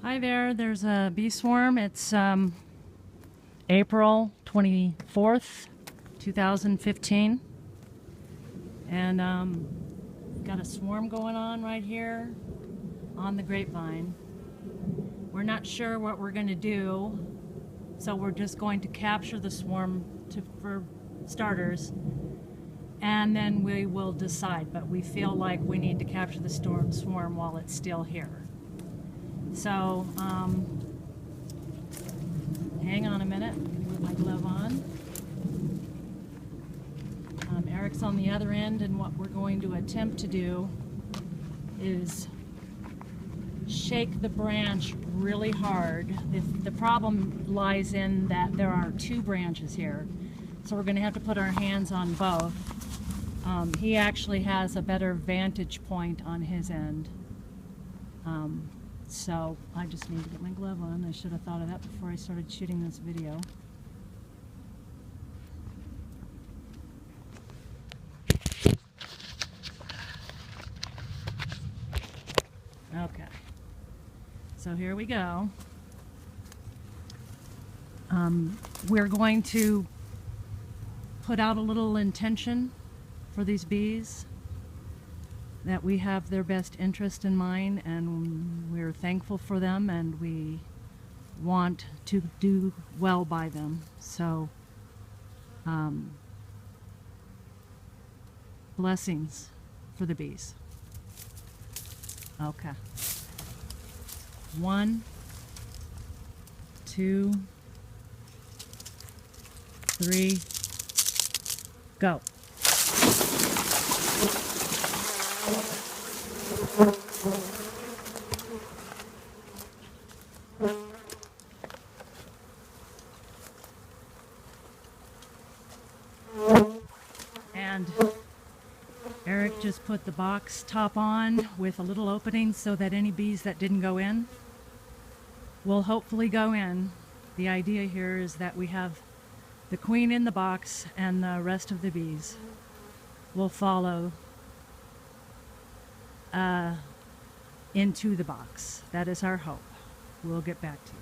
Hi there, there's a bee swarm. It's April 24th, 2015. And got a swarm going on right here on the grapevine. We're not sure what we're going to do, so we're just going to capture the swarm for starters, and then we will decide. But we feel like we need to capture the swarm while it's still here. So, hang on a minute. I'm going to put my glove on. Eric's on the other end, and what we're going to attempt to do is shake the branch really hard. The problem lies in that there are two branches here, so we're going to have to put our hands on both. He actually has a better vantage point on his end. So I just need to get my glove on. I should have thought of that before I started shooting this video. Okay, so here we go. We're going to put out a little intention for these bees, that we have their best interest in mind, and we're thankful for them, and we want to do well by them. So blessings for the bees. Okay. 1, 2, 3, go. And Eric just put the box top on with a little opening so that any bees that didn't go in will hopefully go in. The idea here is that we have the queen in the box, and the rest of the bees will follow into the box. That is our hope. We'll get back to you.